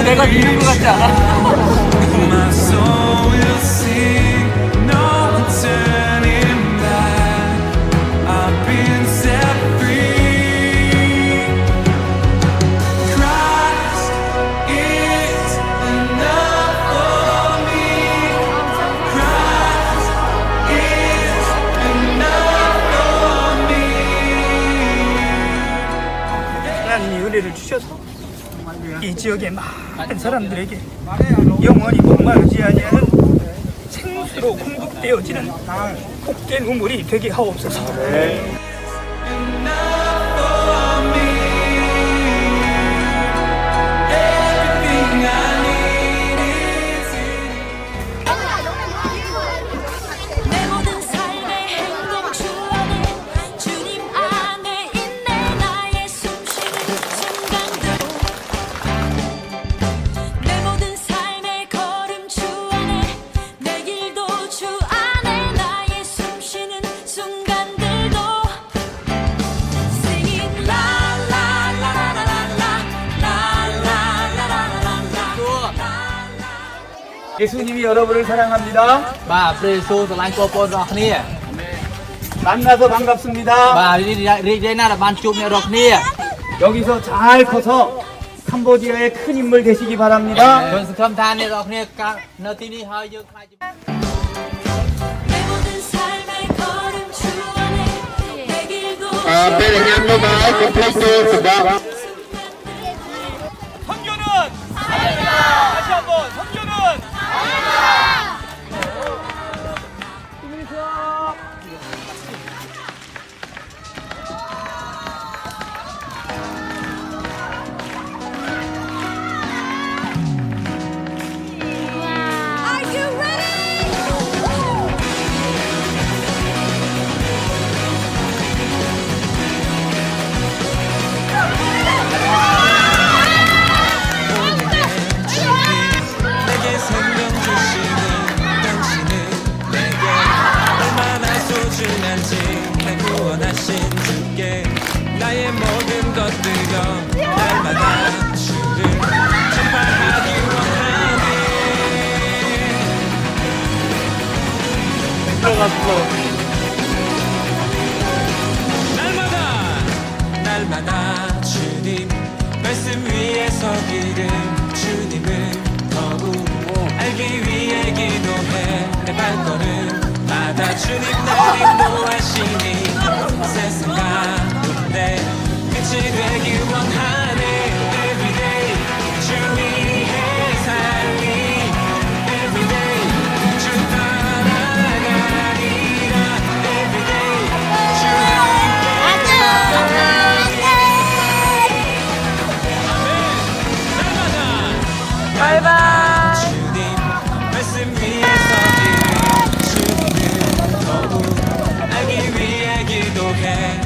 내가 이긴 것 같지 않아? 하나님이 은혜를 주셔서 이 지역의 많은 사람들에게 영원히 목마르지 아니하는 생수로 공급되어지는 복된 우물이 되게 하옵소서. 예수님이 여러분을 사랑합니다. Bà Presu từ Lan Cô Pôn Rọc Nia. 만나서 반갑습니다. Bà Rirena là ban chụp nhà Rọc Nia. 여기서 잘 커서 캄보디아의 큰 인물 되시기 바랍니다. Còn sự khâm than này Rọc Nia nơi tí đi hơi dương khai chụp. Đây là nhanh báo cáo của Presu Sudah. 성교는 다시 한번 성교는 나의 모든 것들여 날마다 주를 찬양하기 원하네. 날마다 주님 말씀 위에 서기를 주님을 더욱 알기 위해 기도해. 내 발걸음마다 주님 날 인도하시니 세상 가운데 빛이 되길 원하네. Everyday 주 위해 살리. Everyday 주 따라가리라. Everyday 주 함께 날마다 주님 말씀 위에 서기를 주님을 더욱 알기 위해 기도해.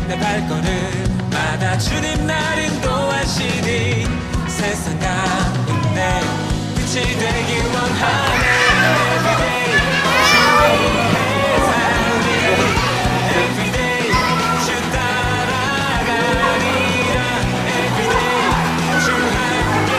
내 발걸음마다 주님 날 인도하시니 세상 가운데 빛이 되길 원하네. Everyday 주 위해 살리. Everyday 주 따라가리라. Everyday 주 함께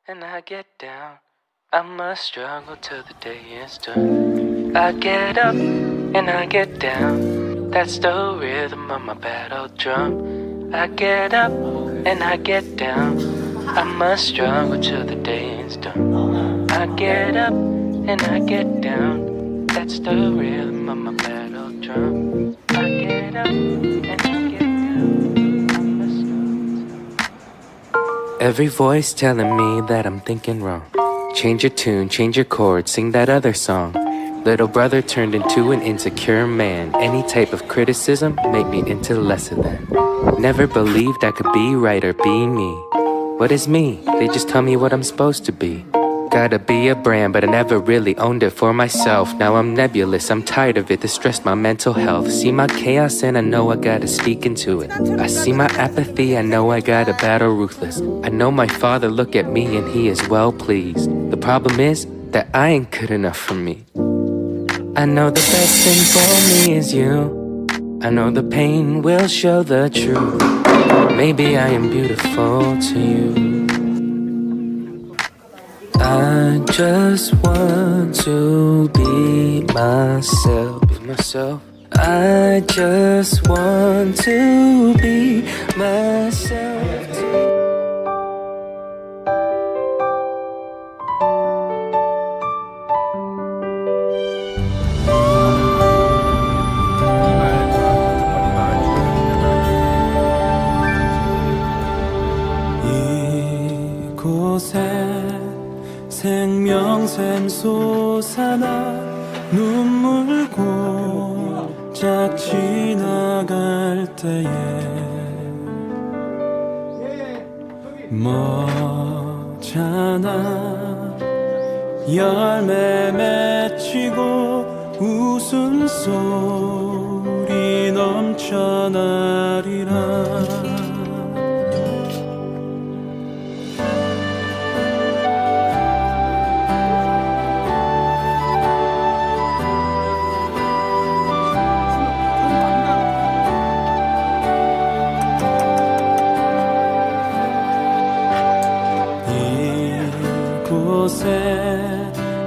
and I get down. I must struggle till the day is done. I get up and I get down. That's the rhythm of my battle drum. I get up and I get down. I must struggle till the day is done. I get up and I get down. That's the rhythm of my battle drum. I get up and I get down. I must struggle till Every voice telling me that I'm thinking wrong. Change your tune, change your chord, sing that other song. Little brother turned into an insecure man. Any type of criticism made me into lesser than. Never believed I could be right or be me. What is me? They just tell me what I'm supposed to be. Gotta be a brand, but I never really owned it for myself. Now I'm nebulous, I'm tired of it, this stressed my mental health. See my chaos and I know I gotta speak into it. I see my apathy, I know I gotta battle ruthless. I know my father look at me and he is well pleased. The problem is that I ain't good enough for me. I know the best thing for me is you. I know the pain will show the truth. Maybe I am beautiful to you. I just want to be myself, I just want to be myself too. 생명샘 솟아나 눈물 고작 지나갈 때에 머잖아 열매 맺히고 웃음소리 넘쳐나리라.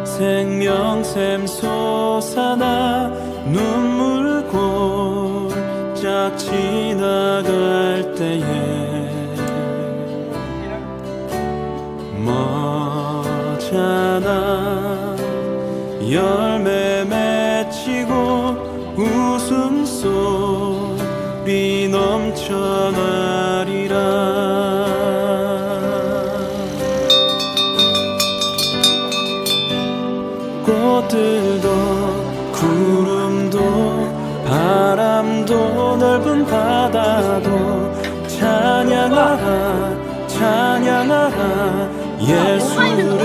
생명샘 솟아나 눈물 고작 지나갈 때에 머잖아 열매 맺히고 웃음소리 넘쳐나리라. 꽃들도 구름도 바람도 넓은 바다도 찬양하라 찬양하라 예수를.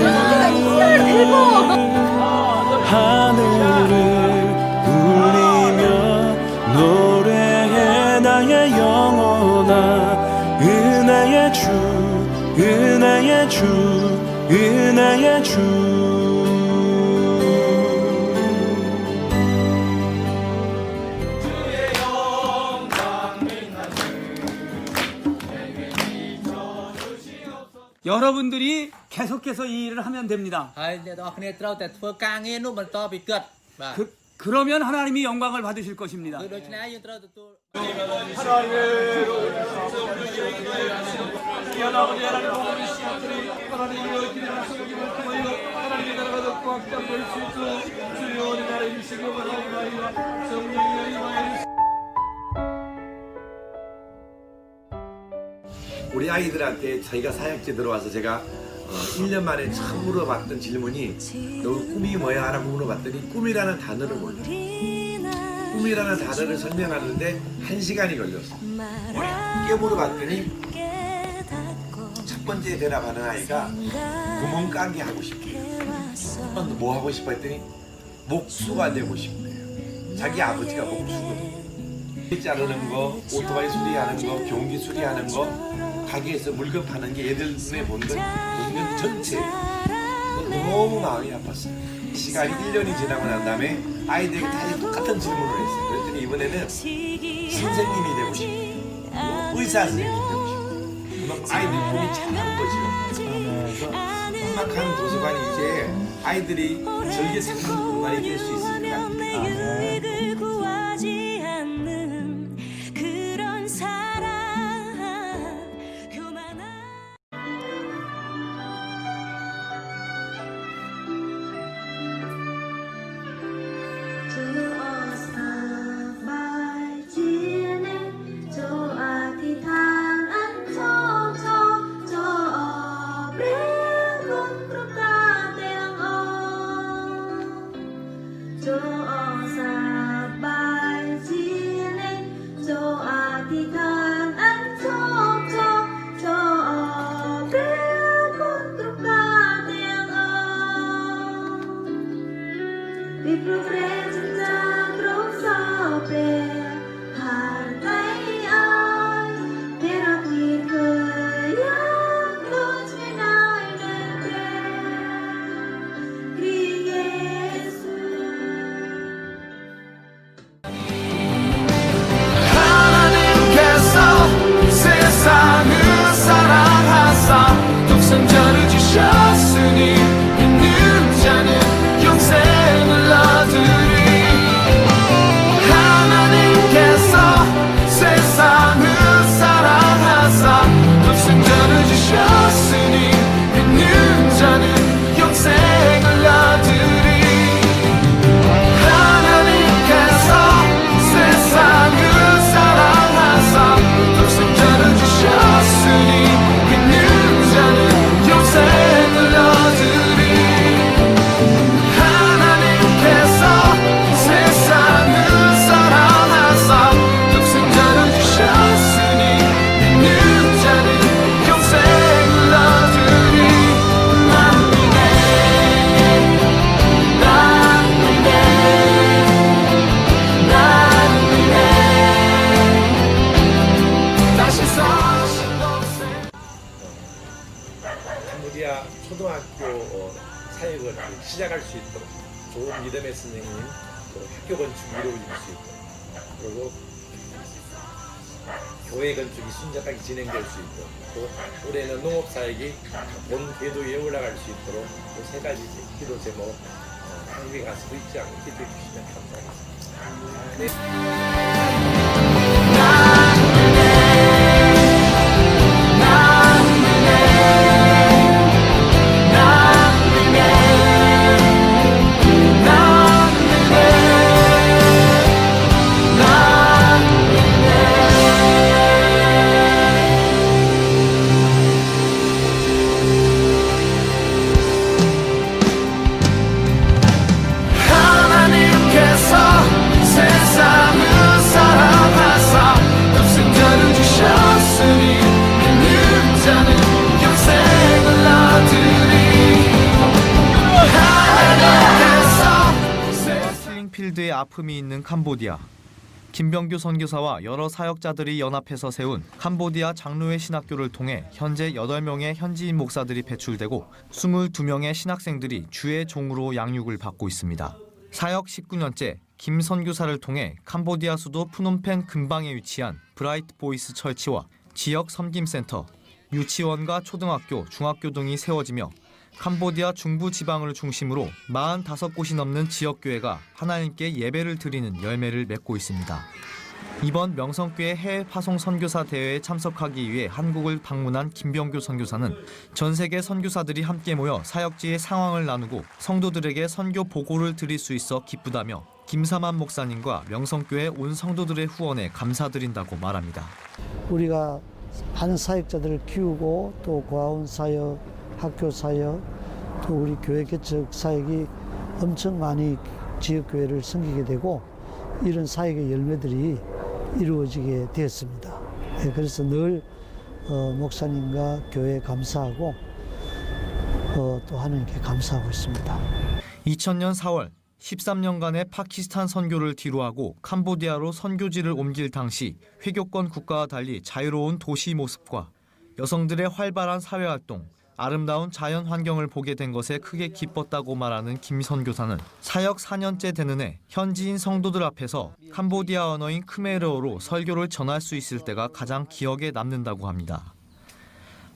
하늘을 울리며 노래해 나의 영혼아. 은혜의 주 은혜의 주 은혜의 주. 여러분들이 계속해서 이 일을 하면 됩니다. 그러면 하나님이 영광을 받으실 것입니다. 우리 아이들한테 저희가 사역지 들어와서 제가 1년 만에 처음 물어봤던 질문이 너 꿈이 뭐야? 라고 물어봤더니 꿈이라는 단어를 몰라. 꿈이라는 단어를 설명하는데 1시간이 걸렸어. 어렵게 물어봤더니 첫 번째 대답하는 아이가 구멍가게 하고 싶대요. 뭐 하고 싶어 했더니 목수가 되고 싶대요. 자기 아버지가 목수거든요. 자르는 거, 오토바이 수리하는 거, 경기 수리하는 거, 가게에서 물건 파는 게 얘들 눈에 본 건 1년 전체 너무 마음이 아팠어요. 시간이 1년이 지나고 난 다음에 아이들에게 다시 똑같은 질문을 했어요. 그랬더니 이번에는 선생님이 되고 싶고 의사 선생님이 되고 싶고. 그럼 아이들 꿈이 잘한 거죠. 험악한 도서관이 이제 아이들이 즐겨 사는 공간이 될 수 있을 것 같아요. ธิษฐานอันชอบชอบชอบเรียกคนตรุกาเตียงเอาดิบรูปเรจินจาตรุกสาวเปรผ่านไปอ้ายเดรักมีเคยยังรู้ช่วยนายเดินเดินครีเยซู 하나님께서 세상을 사랑하사 독생자를 주셨으니 믿는 자는 영생을 얻으리. 하나님께서 세상을 사랑하사 독생자를 주셨으니 믿는 자는 영생을 얻으리. 하나님께서 세상을 사랑하사 독생자를 주셨으니 믿는 자는 영생을 얻으리. 하나님께서 세상을 사랑하사 독생자를 주셨으니 믿는 자는 영생을 얻으리. 난 믿네 난 믿네 난 믿네 다시 사신 동생. 캄보디아 초등학교 사역을 시작할 수 있도록 좋은 믿음의 선생님, 또 학교 건축이 이루어질 수 있도록, 그리고 교회 건축이 순적하게 진행될 수 있도록, 또 올해는 농업 사역이 본 궤도에 올라갈 수 있도록 그 세 가지 기도 제목 한국에 가서도 잊지 않고 기도해 주시면 감사하겠습니다. 하나님께서 세상을 사랑하사 독생자를 주셨으니 믿는 자는 영생을 얻으리. 하나님께서 킬링필드의 아픔이 있는 캄보디아. 김병규 선교사와 여러 사역자들이 연합해서 세운 캄보디아 장로회 신학교를 통해 현재 8명의 현지인 목사들이 배출되고 22명의 신학생들이 주의 종으로 양육을 받고 있습니다. 사역 19년째 김 선교사를 통해 캄보디아 수도 푸놈펜 근방에 위치한 브라이트 보이스 철치와 지역 섬김센터, 유치원과 초등학교, 중학교 등이 세워지며 캄보디아 중부 지방을 중심으로 45곳이 넘는 지역교회가 하나님께 예배를 드리는 열매를 맺고 있습니다. 이번 명성교회 해외 파송 선교사 대회에 참석하기 위해 한국을 방문한 김병규 선교사는 전 세계 선교사들이 함께 모여 사역지의 상황을 나누고 성도들에게 선교 보고를 드릴 수 있어 기쁘다며 김사만 목사님과 명성교회 온 성도들의 후원에 감사드린다고 말합니다. 우리가 많은 사역자들을 키우고 또 고아원 사역, 학교 사역, 또 우리 교회 개척 사역이 엄청 많이 지역교회를 섬기게 되고 이런 사역의 열매들이 이루어지게 되었습니다. 그래서 늘 목사님과 교회에 감사하고 또 하나님께 감사하고 있습니다. 2000년 4월 13년간의 파키스탄 선교를 뒤로하고 캄보디아로 선교지를 옮길 당시 회교권 국가와 달리 자유로운 도시 모습과 여성들의 활발한 사회활동, 아름다운 자연 환경을 보게 된 것에 크게 기뻤다고 말하는 김 선교사는 사역 4년째 되는 해 현지인 성도들 앞에서 캄보디아 언어인 크메르어로 설교를 전할 수 있을 때가 가장 기억에 남는다고 합니다.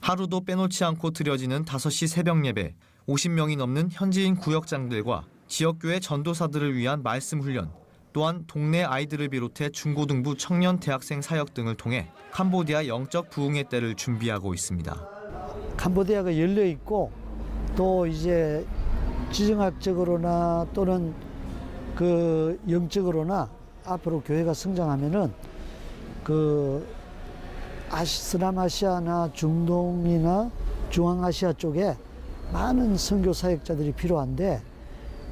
하루도 빼놓지 않고 드려지는 5시 새벽 예배, 50명이 넘는 현지인 구역장들과 지역교회 전도사들을 위한 말씀 훈련, 또한 동네 아이들을 비롯해 중고등부 청년 대학생 사역 등을 통해 캄보디아 영적 부흥의 때를 준비하고 있습니다. 캄보디아가 열려 있고 또 이제 지정학적으로나 또는 그 영적으로나 앞으로 교회가 성장하면은 그 서남아시아나 중동이나 중앙아시아 쪽에 많은 선교 사역자들이 필요한데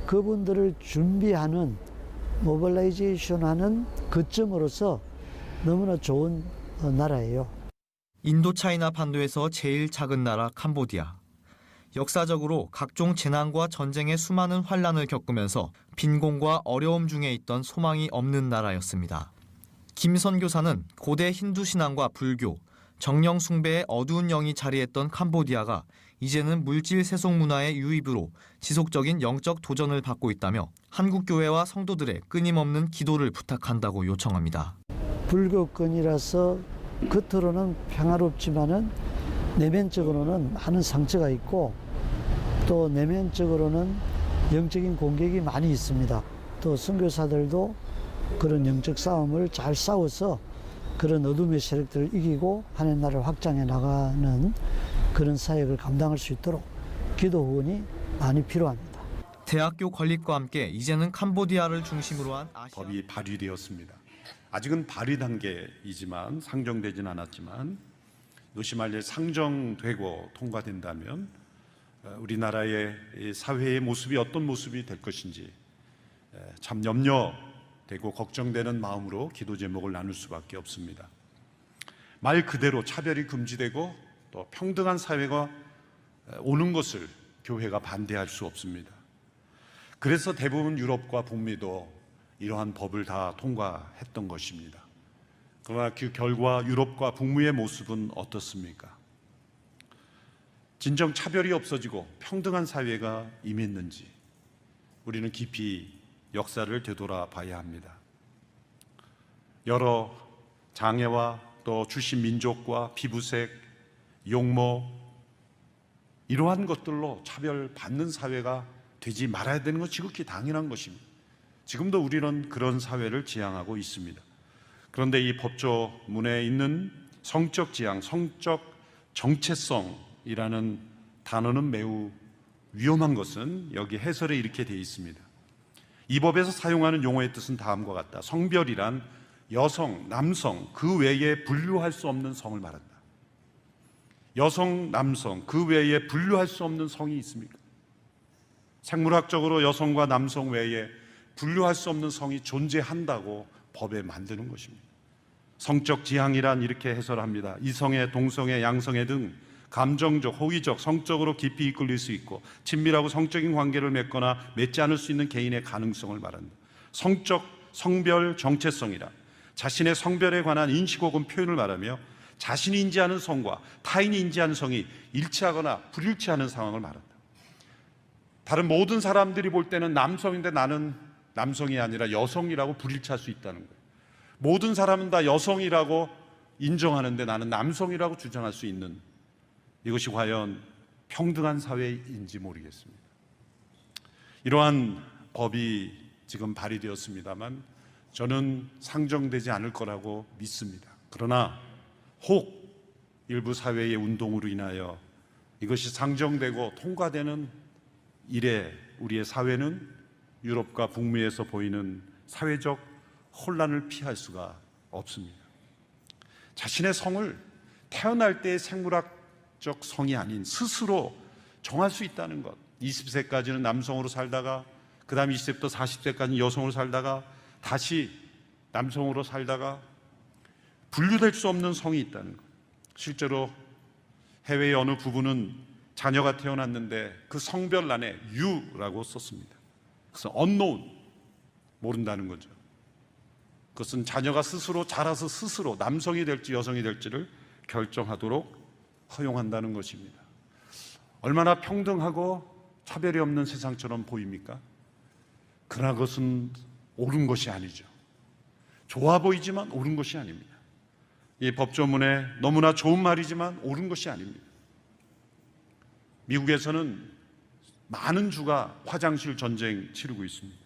그분들을 준비하는 모빌라이제이션하는 거점으로서 너무나 좋은 나라예요. 인도차이나 반도에서 제일 작은 나라 캄보디아. 역사적으로 각종 재난과 전쟁의 수많은 환란을 겪으면서 빈곤과 어려움 중에 있던 소망이 없는 나라였습니다. 김 선교사는 고대 힌두 신앙과 불교, 정령 숭배의 어두운 영이 자리했던 캄보디아가 이제는 물질 세속 문화의 유입으로 지속적인 영적 도전을 받고 있다며 한국 교회와 성도들의 끊임없는 기도를 부탁한다고 요청합니다. 불교권이라서 겉으로는 평화롭지만은 내면적으로는 많은 상처가 있고 또 내면적으로는 영적인 공격이 많이 있습니다. 또 선교사들도 그런 영적 싸움을 잘 싸워서 그런 어둠의 세력들을 이기고 하나님 나라를 확장해 나가는 그런 사역을 감당할 수 있도록 기도 후원이 많이 필요합니다. 대학교 건립과 함께 이제는 캄보디아를 중심으로 한 아시아 법이 발의되었습니다. 아직은 발의 단계이지만 상정되진 않았지만 이것이 만일 상정되고 통과된다면 우리나라의 사회의 모습이 어떤 모습이 될 것인지 참 염려되고 걱정되는 마음으로 기도 제목을 나눌 수밖에 없습니다. 말 그대로 차별이 금지되고 또 평등한 사회가 오는 것을 교회가 반대할 수 없습니다. 그래서 대부분 유럽과 북미도 이러한 법을 다 통과했던 것입니다. 그러나 그 결과 유럽과 북미의 모습은 어떻습니까? 진정 차별이 없어지고 평등한 사회가 임했는지 우리는 깊이 역사를 되돌아봐야 합니다. 여러 장애와 또 출신 민족과 피부색, 용모 이러한 것들로 차별받는 사회가 되지 말아야 되는 건 지극히 당연한 것입니다. 지금도 우리는 그런 사회를 지향하고 있습니다. 그런데 이 법조문에 있는 성적 지향, 성적 정체성이라는 단어는 매우 위험한 것은 여기 해설에 이렇게 되어 있습니다. 이 법에서 사용하는 용어의 뜻은 다음과 같다. 성별이란 여성, 남성 그 외에 분류할 수 없는 성을 말한다. 여성, 남성 그 외에 분류할 수 없는 성이 있습니까? 생물학적으로 여성과 남성 외에 분류할 수 없는 성이 존재한다고 법에 만드는 것입니다. 성적 지향이란 이렇게 해설합니다. 이성애, 동성애, 양성애 등 감정적, 호기적, 성적으로 깊이 이끌릴 수 있고 친밀하고 성적인 관계를 맺거나 맺지 않을 수 있는 개인의 가능성을 말한다. 성적, 성별 정체성이란 자신의 성별에 관한 인식 혹은 표현을 말하며 자신이 인지하는 성과 타인이 인지하는 성이 일치하거나 불일치하는 상황을 말한다. 다른 모든 사람들이 볼 때는 남성인데 나는 남성이 아니라 여성이라고 불일치할 수 있다는 거예요. 모든 사람은 다 여성이라고 인정하는데 나는 남성이라고 주장할 수 있는 이것이 과연 평등한 사회인지 모르겠습니다. 이러한 법이 지금 발의되었습니다만 저는 상정되지 않을 거라고 믿습니다. 그러나 혹 일부 사회의 운동으로 인하여 이것이 상정되고 통과되는 이래 우리의 사회는 유럽과 북미에서 보이는 사회적 혼란을 피할 수가 없습니다. 자신의 성을 태어날 때의 생물학적 성이 아닌 스스로 정할 수 있다는 것. 20세까지는 남성으로 살다가 그 다음 20세부터 40세까지는 여성으로 살다가 다시 남성으로 살다가 분류될 수 없는 성이 있다는 것. 실제로 해외의 어느 부부는 자녀가 태어났는데 그 성별란에 U라고 썼습니다. 그래서 unknown, 모른다는 거죠. 그것은 자녀가 스스로 자라서 스스로 남성이 될지 여성이 될지를 결정하도록 허용한다는 것입니다. 얼마나 평등하고 차별이 없는 세상처럼 보입니까? 그러나 그것은 옳은 것이 아니죠. 좋아 보이지만 옳은 것이 아닙니다. 이 법조문에 너무나 좋은 말이지만 옳은 것이 아닙니다. 미국에서는 많은 주가 화장실 전쟁 치르고 있습니다.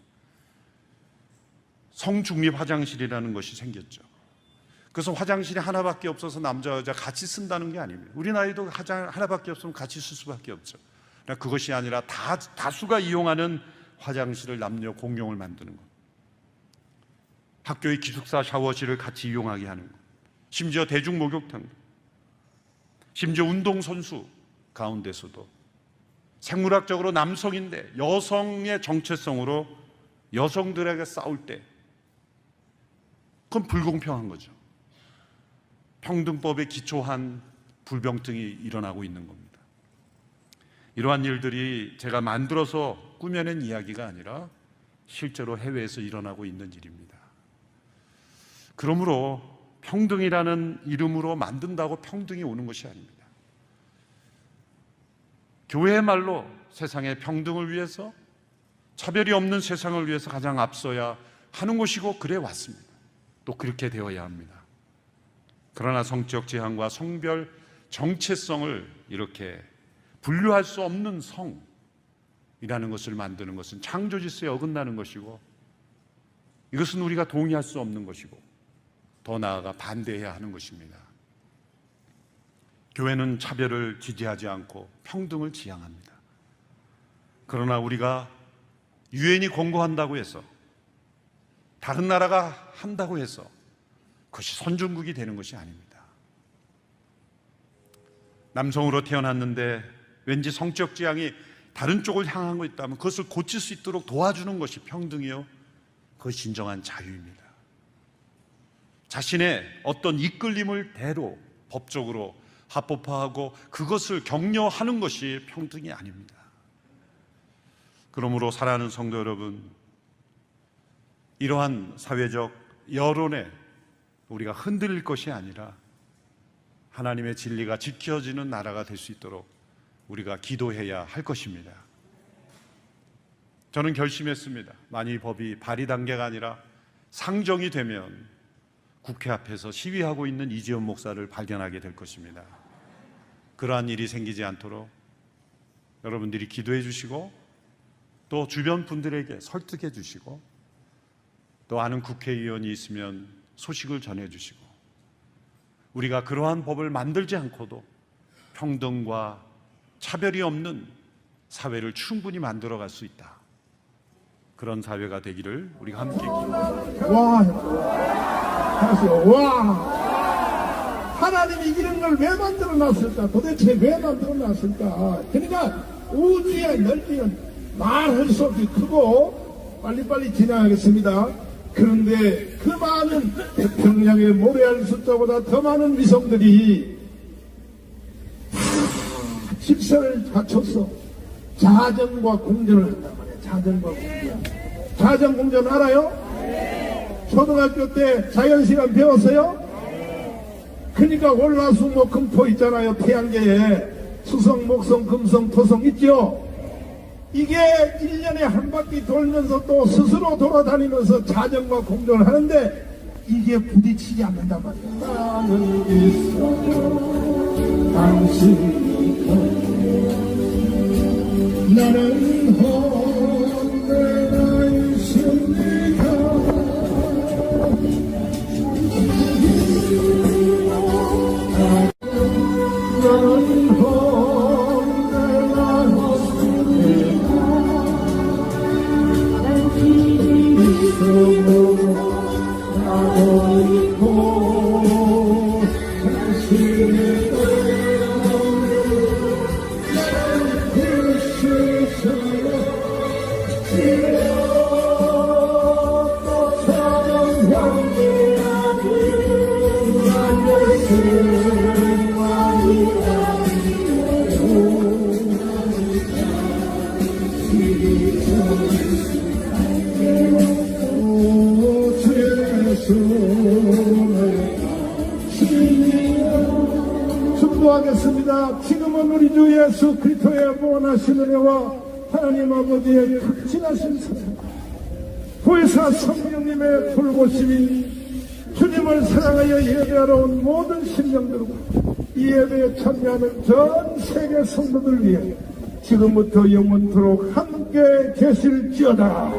성중립 화장실이라는 것이 생겼죠. 그래서 화장실이 하나밖에 없어서 남자 여자 같이 쓴다는 게 아닙니다. 우리 나이도 하나밖에 없으면 같이 쓸 수밖에 없죠. 그러니까 그것이 아니라 다수가 이용하는 화장실을 남녀 공용을 만드는 것. 학교의 기숙사 샤워실을 같이 이용하게 하는 것. 심지어 대중 목욕탕, 심지어 운동선수 가운데서도 생물학적으로 남성인데 여성의 정체성으로 여성들에게 싸울 때 그건 불공평한 거죠. 평등법에 기초한 불평등이 일어나고 있는 겁니다. 이러한 일들이 제가 만들어서 꾸며낸 이야기가 아니라 실제로 해외에서 일어나고 있는 일입니다. 그러므로 평등이라는 이름으로 만든다고 평등이 오는 것이 아닙니다. 교회의 말로 세상의 평등을 위해서, 차별이 없는 세상을 위해서 가장 앞서야 하는 것이고 그래 왔습니다. 또 그렇게 되어야 합니다. 그러나 성적 지향과 성별 정체성을 이렇게 분류할 수 없는 성이라는 것을 만드는 것은 창조 질서에 어긋나는 것이고, 이것은 우리가 동의할 수 없는 것이고, 더 나아가 반대해야 하는 것입니다. 교회는 차별을 지지하지 않고 평등을 지향합니다. 그러나 우리가 유엔이 권고한다고 해서, 다른 나라가 한다고 해서 그것이 선진국이 되는 것이 아닙니다. 남성으로 태어났는데 왠지 성적 지향이 다른 쪽을 향한 거 있다면 그것을 고칠 수 있도록 도와주는 것이 평등이요, 그것이 진정한 자유입니다. 자신의 어떤 이끌림을 대로 법적으로 합법화하고 그것을 격려하는 것이 평등이 아닙니다. 그러므로 사랑하는 성도 여러분, 이러한 사회적 여론에 우리가 흔들릴 것이 아니라 하나님의 진리가 지켜지는 나라가 될 수 있도록 우리가 기도해야 할 것입니다. 저는 결심했습니다. 만일 법이 발의 단계가 아니라 상정이 되면 국회 앞에서 시위하고 있는 이지연 목사를 발견하게 될 것입니다. 그러한 일이 생기지 않도록 여러분들이 기도해 주시고, 또 주변 분들에게 설득해 주시고, 또 아는 국회의원이 있으면 소식을 전해 주시고, 우리가 그러한 법을 만들지 않고도 평등과 차별이 없는 사회를 충분히 만들어갈 수 있다. 그런 사회가 되기를 우리가 함께 기도합니다. 와! 하나님이 이런 걸 왜 만들어 놨을까? 도대체 왜 만들어 놨을까? 그러니까 우주의 넓이는 말할 수 없이 크고, 빨리빨리 진행하겠습니다. 그런데 그 많은 태평양의 모래알 숫자보다 더 많은 위성들이 질서를 갖춰서 자전과 공전을 한단 말이에요. 자전과 공전. 자전 공전 알아요? 초등학교 때 자연시간 배웠어요? 그러니까 월화수목금토 있잖아요. 태양계에 수성, 목성, 금성, 토성 있죠? 이게 1년에 한 바퀴 돌면서 또 스스로 돌아다니면서 자전과 공전을 하는데 이게 부딪히지 않는단 말이에요. 나는 있어도 당신이 나는 언제나 있습니다. 나는 축도하겠습니다. 지금은 우리 주 예수 그리스도의 무한하신 은혜와 하나님 아버지의 극진하신 사랑, 보혜사 성령님의 돌보심이 주님을 사랑하여 예배하러 온 모든 심령들과 이 예배에 참여하는 전 세계 성도들 위해 지금부터 영원토록 함께 계실지어다.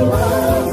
Oh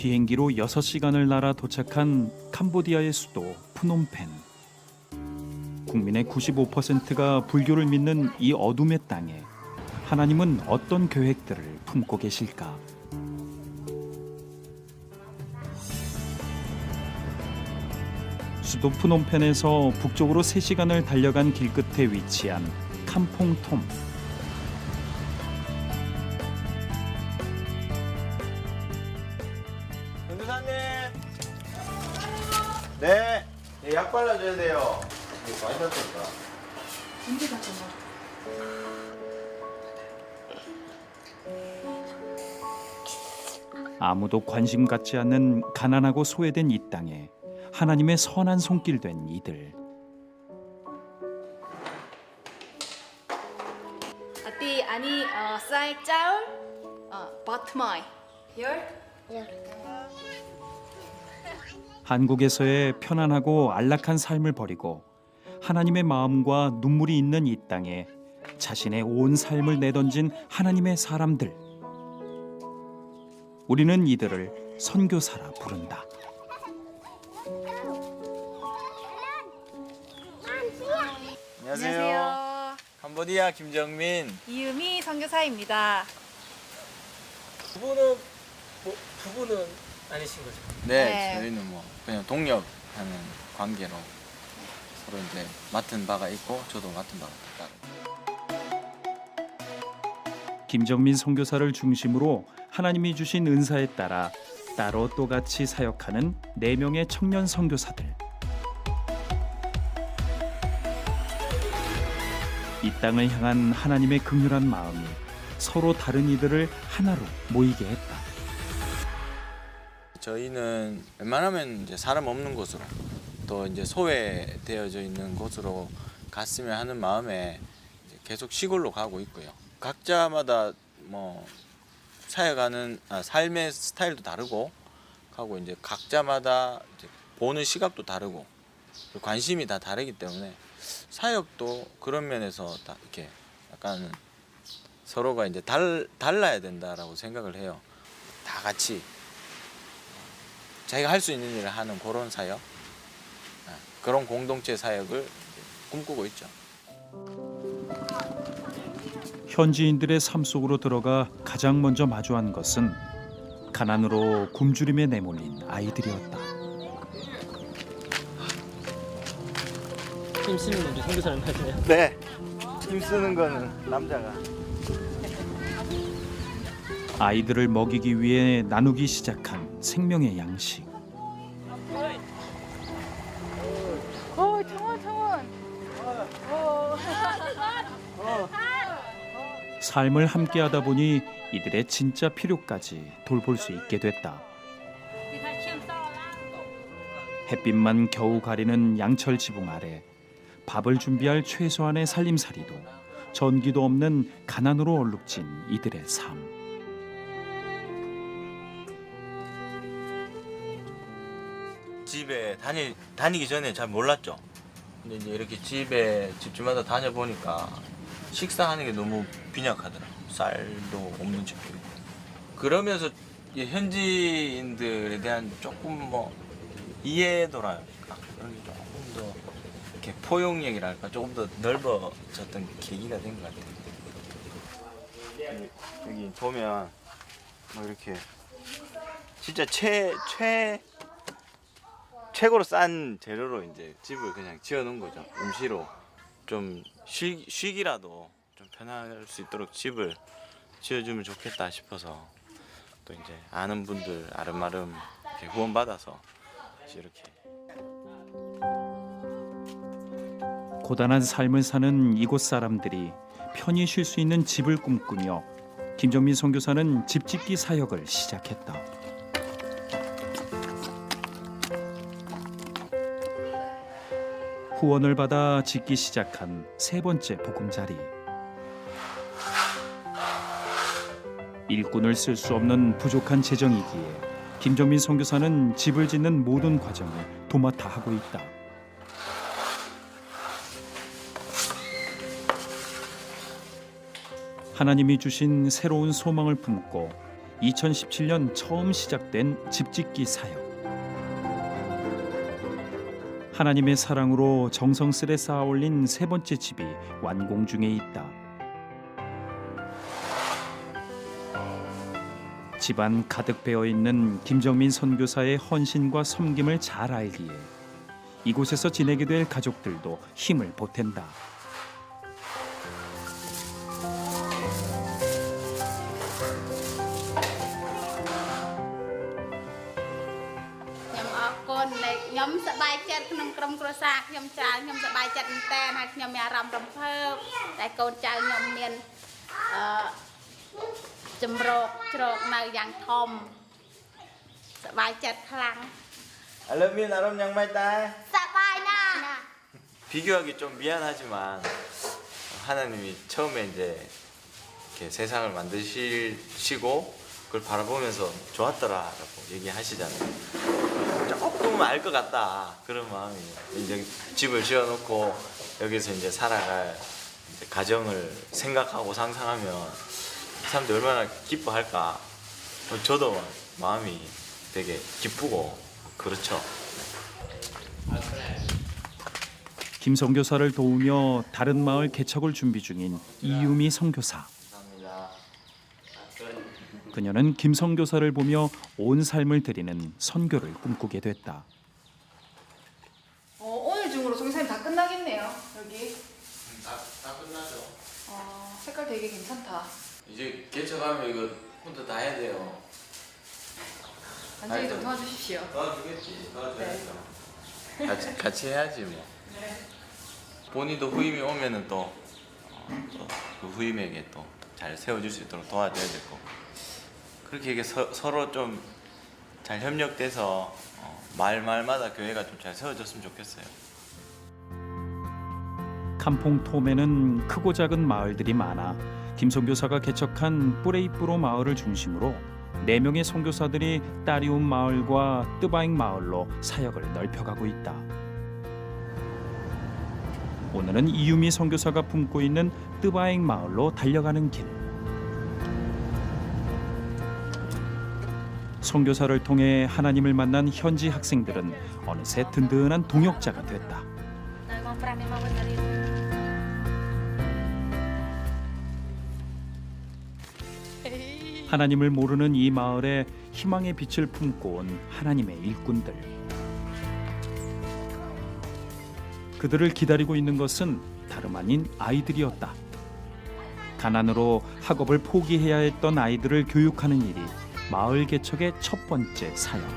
비행기로 6시간을 날아 도착한 캄보디아의 수도 프놈펜. 국민의 95%가 불교를 믿는 이 어둠의 땅에 하나님은 어떤 계획들을 품고 계실까? 수도 프놈펜에서 북쪽으로 3시간을 달려간 길 끝에 위치한 캄퐁톰. 변호사님. 네. 약 발라줘야 돼요. 이거 많이 샀으니까. 언제 갔잖아. 아무도 관심 갖지 않는 가난하고 소외된 이 땅에 하나님의 선한 손길 된 이들. Ati ani sai chao bot moi. Here? 한국에서의 편안하고 안락한 삶을 버리고 하나님의 마음과 눈물이 있는 이 땅에 자신의 온 삶을 내던진 하나님의 사람들. 우리는 이들을 선교사라 부른다. 안녕하세요. 캄보디아 김정민. 이유미 선교사입니다. 부부는 부부는 아니신 거죠? 네, 저희는 뭐 그냥 동력하는 관계로 서로 이제 맡은 바가 있고 저도 맡은 바가 있다. 김정민 선교사를 중심으로 하나님이 주신 은사에 따라 따로 또 같이 사역하는 4명의 청년 선교사들. 이 땅을 향한 하나님의 긍휼한 마음이 서로 다른 이들을 하나로 모이게 했다. 저희는 웬만하면 이제 사람 없는 곳으로 또 이제 소외되어져 있는 곳으로 갔으면 하는 마음에 이제 계속 시골로 가고 있고요. 각자마다 뭐 사역하는 삶의 스타일도 다르고 하고 이제 각자마다 이제 보는 시각도 다르고 관심이 다 다르기 때문에 사역도 그런 면에서 다 이렇게 약간 서로가 이제 달라야 된다라고 생각을 해요. 다 같이 자기가 할 수 있는 일을 하는 그런 사역, 그런 공동체 사역을 꿈꾸고 있죠. 현지인들의 삶 속으로 들어가 가장 먼저 마주한 것은 가난으로 굶주림에 내몰린 아이들이었다. 힘쓰는 우리 선교사님 맞나요? 네, 힘쓰는 거는 남자가. 아이들을 먹이기 위해 나누기 시작한 생명의 양식. 청원. 삶을 함께하다 보니 이들의 진짜 필요까지 돌볼 수 있게 됐다. 햇빛만 겨우 가리는 양철 지붕 아래 밥을 준비할 최소한의 살림살이도 전기도 없는 가난으로 얼룩진 이들의 삶. 집에 다니기 전에 잘 몰랐죠. 근데 이제 이렇게 집집마다 다녀보니까 식사하는 게 너무 빈약하더라고요. 쌀도 없는 집도 있고. 그러면서 현지인들에 대한 조금 뭐 이해도랄까 그런 게 조금 더 이렇게 포용력이랄까 조금 더 넓어졌던 계기가 된 것 같아요. 여기 보면 뭐 이렇게 진짜 최고로 싼 재료로 이제 집을 그냥 지어놓은 거죠. 임시로 좀 쉬기라도 좀 편할 수 있도록 집을 지어주면 좋겠다 싶어서 또 이제 아는 분들 아름아름 이렇게 후원받아서 이렇게. 고단한 삶을 사는 이곳 사람들이 편히 쉴 수 있는 집을 꿈꾸며 김정민 선교사는 집짓기 사역을 시작했다. 후원을 받아 짓기 시작한 3번째 보금자리. 일꾼을 쓸 수 없는 부족한 재정이기에 김정민 선교사는 집을 짓는 모든 과정을 도맡아 하고 있다. 하나님이 주신 새로운 소망을 품고 2017년 처음 시작된 집짓기 사역. 하나님의 사랑으로 정성스레 쌓아올린 세 번째 집이 완공 중에 있다. 집안 가득 배어있는 김정민 선교사의 헌신과 섬김을 잘 알기에 이곳에서 지내게 될 가족들도 힘을 보탠다. 알러민 아롬 양말다. 비교하기 좀 미안하지만 하나님이 처음에 이제 이렇게 세상을 만드시고 그걸 바라보면서 좋았더라라고 얘기하시잖아요. 조금 알 것 같다 그런 마음이 이제 집을 지어놓고 여기서 이제 살아갈 이제 가정을 생각하고 상상하면 사람들이 얼마나 기뻐할까. 저도 마음이 되게 기쁘고 그렇죠. 김 선교사를 도우며 다른 마을 개척을 준비 중인 이유미 선교사. 그녀는 김 선교사를 보며 온 삶을 드리는 선교를 꿈꾸게 됐다. 오늘 중으로 선교사님 다 끝나겠네요. 여기. 다 끝나죠. 색깔 되게 괜찮다. 이제 개척하면 이거 혼자 다 해야 돼요. 완전히 좀 도와주십시오. 도와주겠지. 도와줘야죠. 네. 같이 해야지 뭐. 네. 본인도 후임이 오면은 또 그 후임에게 또 잘 세워줄 수 있도록 도와줘야 되고 그렇게 이게 서로 좀 잘 협력돼서 마을마다 교회가 좀 잘 세워졌으면 좋겠어요. 캄퐁톰에는 크고 작은 마을들이 많아 김 선교사가 개척한 뿌레이뿌로 마을을 중심으로 4명의 선교사들이 따리움 마을과 뜨바잉 마을로 사역을 넓혀가고 있다. 오늘은 이유미 선교사가 품고 있는 뜨바잉 마을로 달려가는 길. 선교사를 통해 하나님을 만난 현지 학생들은 어느새 든든한 동역자가 됐다. 하나님을 모르는 이 마을에 희망의 빛을 품고 온 하나님의 일꾼들. 그들을 기다리고 있는 것은 다름 아닌 아이들이었다. 가난으로 학업을 포기해야 했던 아이들을 교육하는 일이 마을 개척의 첫 번째 사역.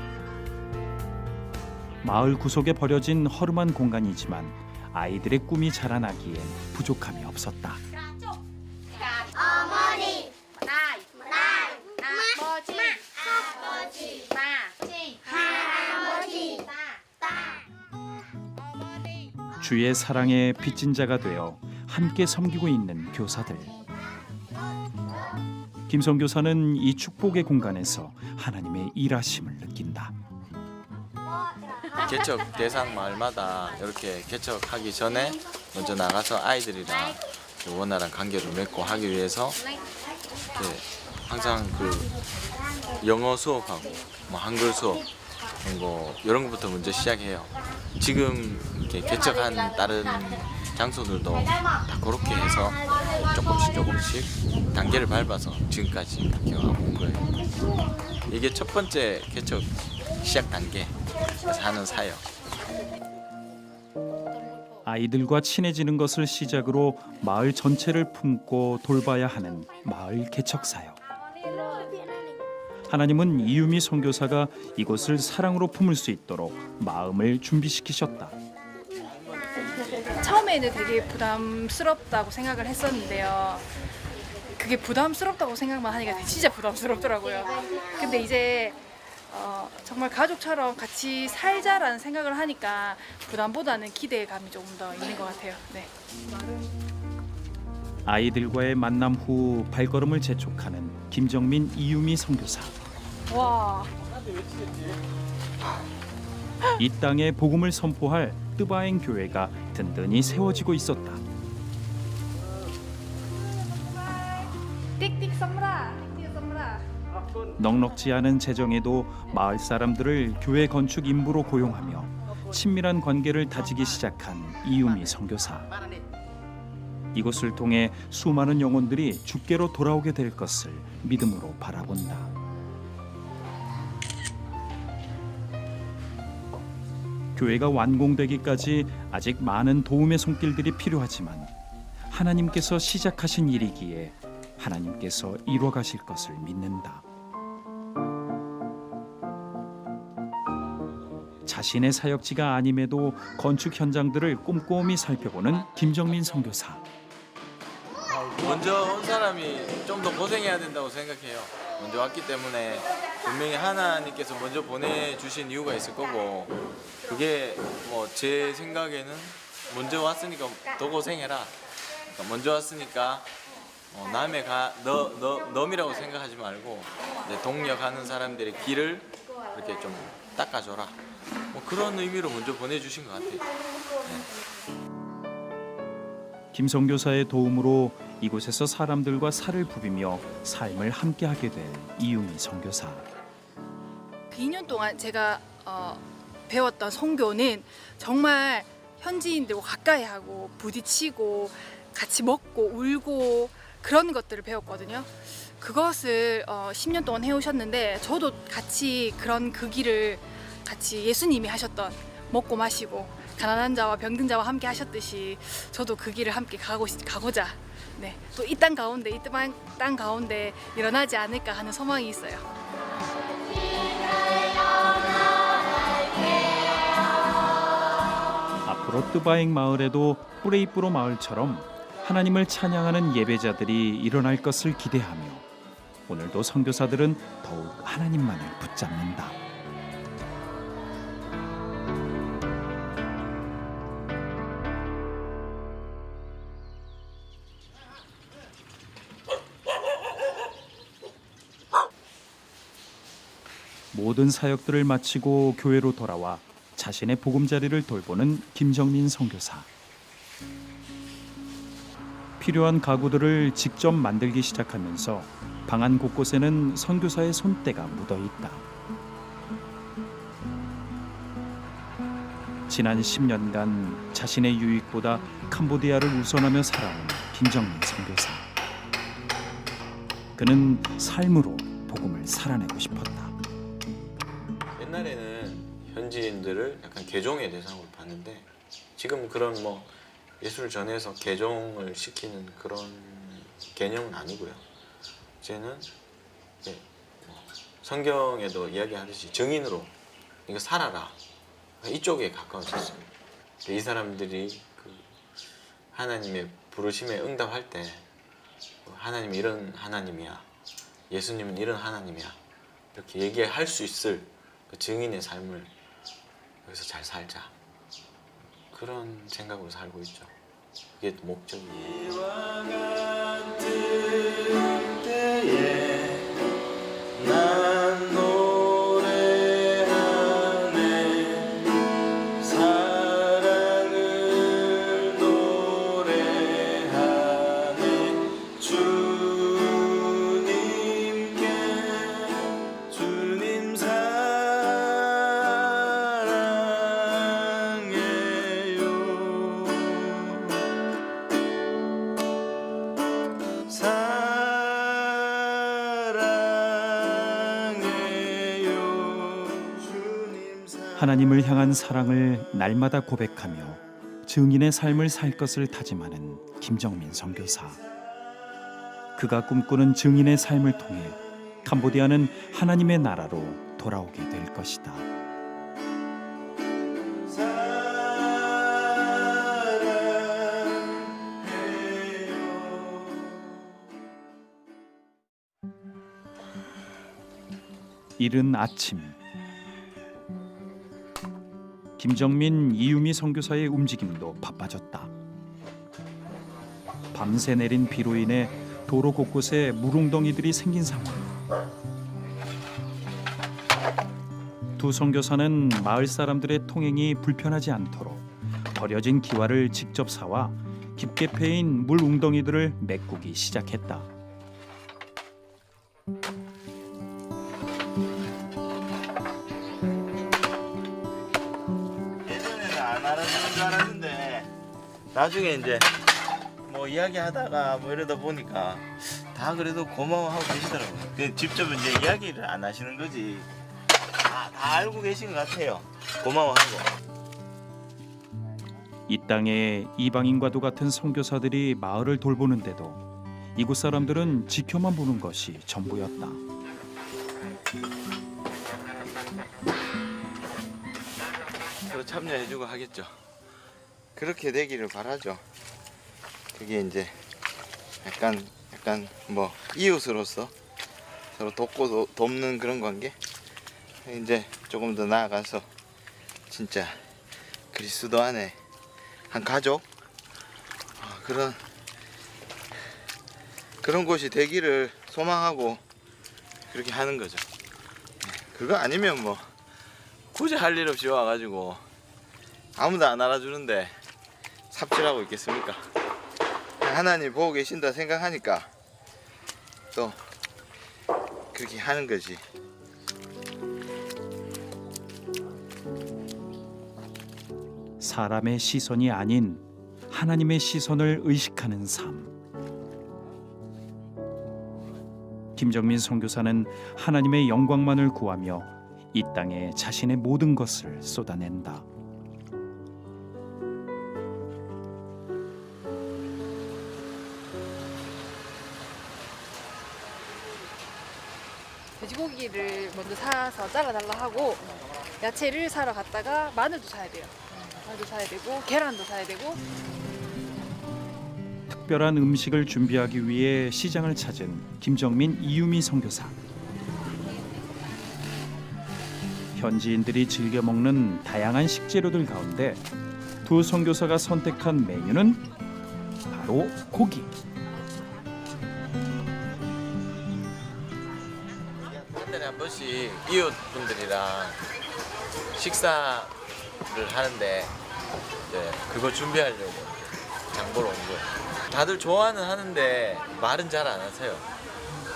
마을 구석에 버려진 허름한 공간이지만 아이들의 꿈이 자라나기엔 부족함이 없었다. 어머니, 아버지, 할아버지, 주의 사랑에 빚진 자가 되어 함께 섬기고 있는 교사들. 김 선교사는 이 축복의 공간에서 하나님의 일하심을 느낀다. 개척 대상 마을마다 이렇게 개척하기 전에 먼저 나가서 아이들이랑 원활한 관계를 맺고 하기 위해서 항상 그 영어 수업하고 뭐 한글 수업 뭐 이런 것부터 먼저 시작해요. 지금 이렇게 개척한 다른 장소들도 다 그렇게 해서 조금씩 단계를 밟아서 지금까지 기억하고 온 거예요. 이게 첫 번째 개척 시작 단계에서 하는 사역. 아이들과 친해지는 것을 시작으로 마을 전체를 품고 돌봐야 하는 마을 개척 사역. 하나님은 이유미 선교사가 이곳을 사랑으로 품을 수 있도록 마음을 준비시키셨다. 처음에는 되게 부담스럽다고 생각을 했었는데요. 그게 부담스럽다고 생각만 하니까 진짜 부담스럽더라고요. 근데 이제 정말 가족처럼 같이 살자라는 생각을 하니까 부담보다는 기대감이 조금 더 있는 것 같아요. 네. 아이들과의 만남 후 발걸음을 재촉하는 김정민 이유미 선교사. 와. 이 땅에 복음을 선포할 뜨바잉 교회가 든든히 세워지고 있었다. 띡띡 선물아, 띡띡 선물아. 넉넉지 않은 재정에도 마을 사람들을 교회 건축 인부로 고용하며 친밀한 관계를 다지기 시작한 이유미 선교사. 이곳을 통해 수많은 영혼들이 주께로 돌아오게 될 것을 믿음으로 바라본다. 교회가 완공되기까지 아직 많은 도움의 손길들이 필요하지만 하나님께서 시작하신 일이기에 하나님께서 이뤄가실 것을 믿는다. 자신의 사역지가 아님에도 건축 현장들을 꼼꼼히 살펴보는 김정민 선교사. 먼저 온 사람이 좀 더 고생해야 된다고 생각해요. 먼저 왔기 때문에 분명히 하나님께서 먼저 보내주신 이유가 있을 거고, 그게 뭐 제 생각에는 먼저 왔으니까 더 고생해라. 그러니까 먼저 왔으니까 남의 넘이라고 생각하지 말고 동력하는 사람들의 길을 이렇게 좀 닦아줘라. 뭐 그런 의미로 먼저 보내주신 것 같아요. 김 선교사의 도움으로 이곳에서 사람들과 살을 부비며 삶을 함께하게 될 이유미 선교사. 그 2년 동안 제가 배웠던 선교는 정말 현지인들과 가까이 하고 부딪히고 같이 먹고 울고 그런 것들을 배웠거든요. 그것을 10년 동안 해오셨는데 저도 같이 그 길을 같이 예수님이 하셨던 먹고 마시고 가난한 자와 병든 자와 함께 하셨듯이 저도 그 길을 함께 가고자 또 이 땅 가운데 이 땅 가운데 일어나지 않을까 하는 소망이 있어요. 앞으로 뜨바잉 마을에도 뿌레이뿌로 마을처럼 하나님을 찬양하는 예배자들이 일어날 것을 기대하며 오늘도 선교사들은 더욱 하나님만을 붙잡는다. 모든 사역들을 마치고 교회로 돌아와 자신의 보금자리를 돌보는 김정민 선교사. 필요한 가구들을 직접 만들기 시작하면서 방안 곳곳에는 선교사의 손때가 묻어있다. 지난 10년간 자신의 유익보다 캄보디아를 우선하며 살아온 김정민 선교사. 그는 삶으로 복음을 살아내고 싶었다. 옛날에는 현지인들을 약간 개종의 대상으로 봤는데 지금 그런 예술 전해서 개종을 시키는 그런 개념은 아니고요. 이제는 성경에도 이야기하듯이 증인으로 이거 살아라 이쪽에 가까워졌어요. 이 사람들이 하나님의 부르심에 응답할 때 하나님이 이런 하나님이야, 예수님은 이런 하나님이야 이렇게 얘기할 수 있을 그 증인의 삶을 여기서 잘 살자 그런 생각으로 살고 있죠. 그게 목적이에요. 이와 같은 때에 난 노래하네 사랑을 노래하네 주님께 주님 하나님을 향한 사랑을 날마다 고백하며 증인의 삶을 살 것을 다짐하는 김정민 선교사. 그가 꿈꾸는 증인의 삶을 통해 캄보디아는 하나님의 나라로 돌아오게 될 것이다. 이른 아침, 김정민, 이유미 선교사의 움직임도 바빠졌다. 밤새 내린 비로 인해 도로 곳곳에 물웅덩이들이 생긴 상황. 두 선교사는 마을 사람들의 통행이 불편하지 않도록 버려진 기와를 직접 사와 깊게 패인 물 웅덩이들을 메꾸기 시작했다. 나중에 이제 뭐 이야기하다가 뭐 이러다 보니까 다 그래도 고마워하고 계시더라고요. 그 직접 이제 이야기를 안 하시는 거지. 다 알고 계신 것 같아요. 고마워하고. 이 땅에 이방인과도 같은 선교사들이 마을을 돌보는데도 이곳 사람들은 지켜만 보는 것이 전부였다. 서로 참여해주고 하겠죠. 그렇게 되기를 바라죠. 그게 이제 약간 뭐 이웃으로서 서로 돕고 돕는 그런 관계. 이제 조금 더 나아가서 진짜 그리스도 안에 한 가족 그런 곳이 되기를 소망하고 그렇게 하는 거죠. 그거 아니면 뭐 굳이 할 일 없이 와가지고 아무도 안 알아주는데 삽질하고 있겠습니까? 하나님 보고 계신다 생각하니까 또 그렇게 하는 거지. 사람의 시선이 아닌 하나님의 시선을 의식하는 삶. 김정민 선교사는 하나님의 영광만을 구하며 이 땅에 자신의 모든 것을 쏟아낸다. 돼지고기를 먼저 사서 잘라달라 하고 야채를 사러 갔다가 마늘도 사야 돼요. 마늘도 사야 되고 계란도 사야 되고. 특별한 음식을 준비하기 위해 시장을 찾은 김정민, 이유미 선교사. 현지인들이 즐겨 먹는 다양한 식재료들 가운데 두 선교사가 선택한 메뉴는 바로 고기. 한 달에 한 번씩 이웃분들이랑 식사를 하는데 이제 그거 준비하려고 장 보러 온 거예요. 다들 좋아는 하는데 말은 잘 안 하세요.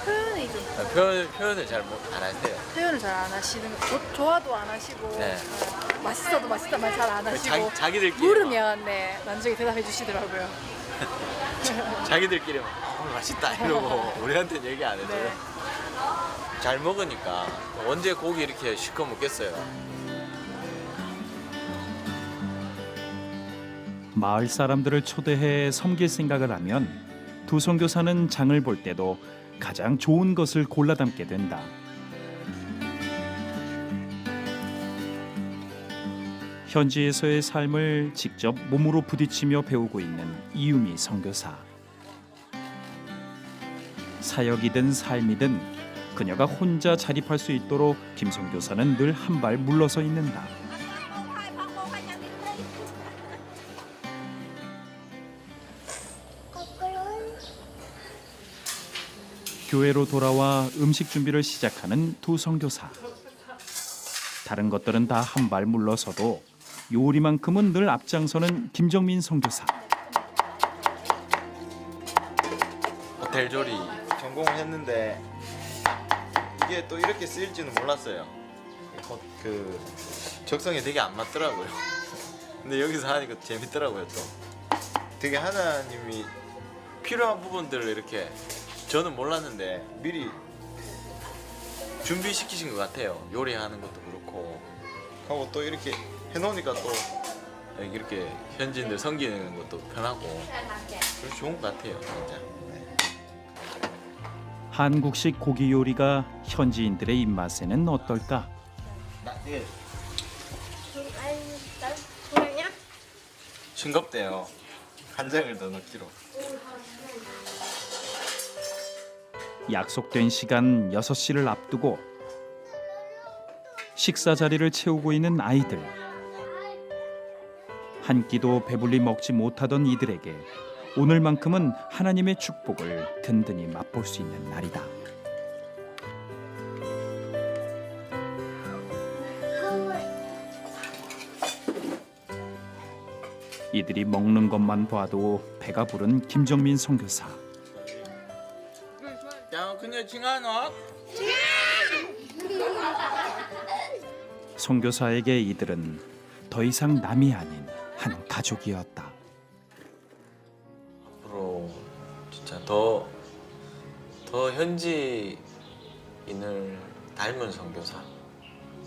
표현이 좀 표현을 잘 안 하세요. 표현을 잘 안 하시는 좋아도 안 하시고 네. 맛있어도 맛있다 말 잘 안 하시고 자기들끼리 물으면 네 나중에 대답해 주시더라고요. 자기들끼리 맛있다 이러고 우리한테는 얘기 안 해줘요. 네. 잘 먹으니까 언제 고기 이렇게 시켜 먹겠어요. 마을 사람들을 초대해 섬길 생각을 하면 두 선교사는 장을 볼 때도 가장 좋은 것을 골라 담게 된다. 현지에서의 삶을 직접 몸으로 부딪히며 배우고 있는 이유미 선교사. 사역이든 삶이든 그녀가 혼자 자립할 수 있도록 김 선교사는 늘 한 발 물러서 있는다. 교회로 돌아와 음식 준비를 시작하는 두 선교사. 다른 것들은 다 한 발 물러서도 요리만큼은 늘 앞장서는 김정민 선교사. 호텔 조리 전공을 했는데 이게 또 이렇게 쓰일지는 몰랐어요. 그 적성에 되게 안 맞더라고요. 근데 여기서 하니까 재밌더라고요. 또 되게 하나님이 필요한 부분들을 이렇게 저는 몰랐는데 미리 준비시키신 것 같아요. 요리하는 것도 그렇고 하고 또 이렇게 해놓으니까 또 이렇게 현지인들 섬기는 것도 편하고 그래서 좋은 것 같아요. 진짜. 한국식 고기 요리가 현지인들의 입맛에는 어떨까? 싱겁대요. 간장을 더 넣기로. 약속된 시간 6시를 앞두고 식사 자리를 채우고 있는 아이들. 한 끼도 배불리 먹지 못하던 이들에게 오늘만큼은 하나님의 축복을 든든히 맛볼 수 있는 날이다. 이들이 먹는 것만 봐도 배가 부른 김정민 선교사. 야, 그녀 징하노? 선교사에게 이들은 더 이상 남이 아닌 한 가족이었다. 진짜 더 현지인을 닮은 선교사,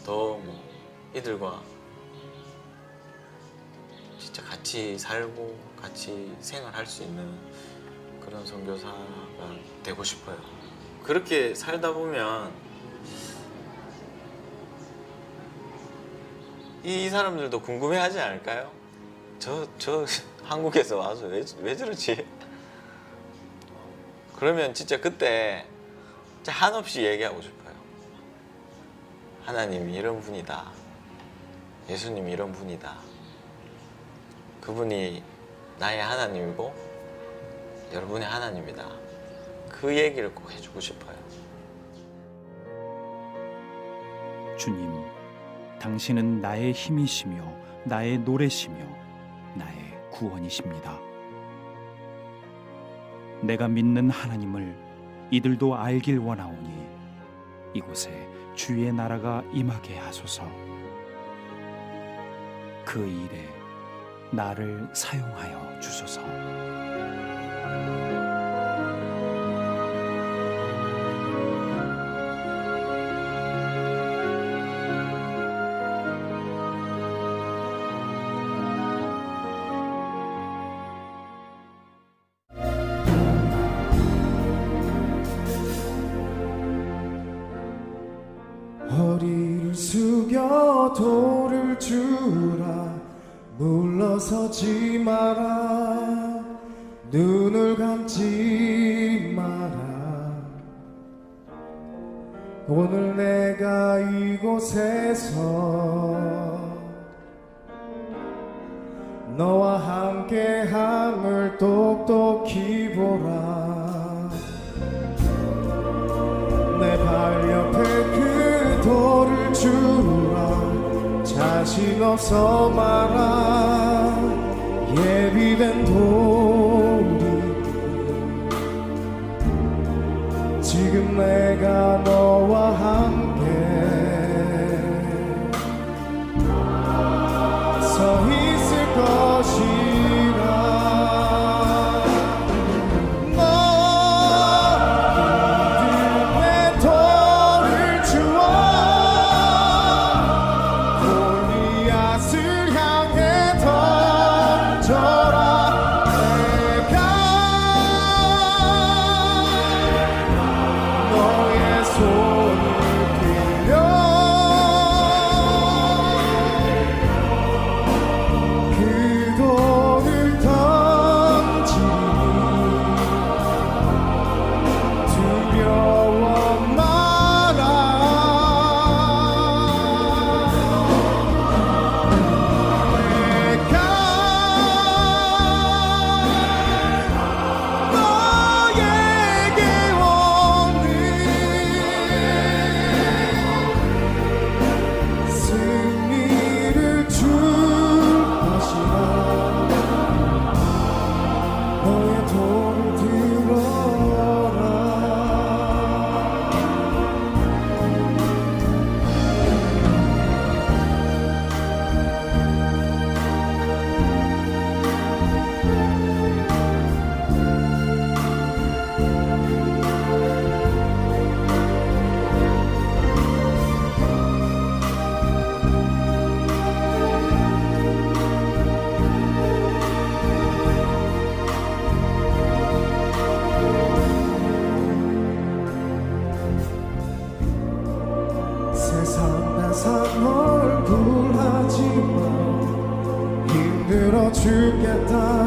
더 뭐 이들과 진짜 같이 살고 같이 생활할 수 있는 그런 선교사가 되고 싶어요. 그렇게 살다 보면 이 사람들도 궁금해하지 않을까요? 저 한국에서 와서 왜 저러지? 그러면 진짜 그때 진짜 한없이 얘기하고 싶어요. 하나님이 이런 분이다. 예수님이 이런 분이다. 그분이 나의 하나님이고 여러분의 하나님이다. 그 얘기를 꼭 해주고 싶어요. 주님, 당신은 나의 힘이시며 나의 노래시며 나의 구원이십니다. 내가 믿는 하나님을 이들도 알길 원하오니 이곳에 주의 나라가 임하게 하소서. 그 일에 나를 사용하여 주소서. 허리를 숙여 돌을 주라. 물러서지 마라. 눈을 감지 마라. 오늘 내가 이곳에서 너와 함께함을 똑똑히 보라. 내 발 옆에 그 돌을 주라. 자신 없어 마라. 예비된 돌이 지금 내가 너와 함께 서 있을 것이라. 얼굴 하지마. 힘들어 죽겠다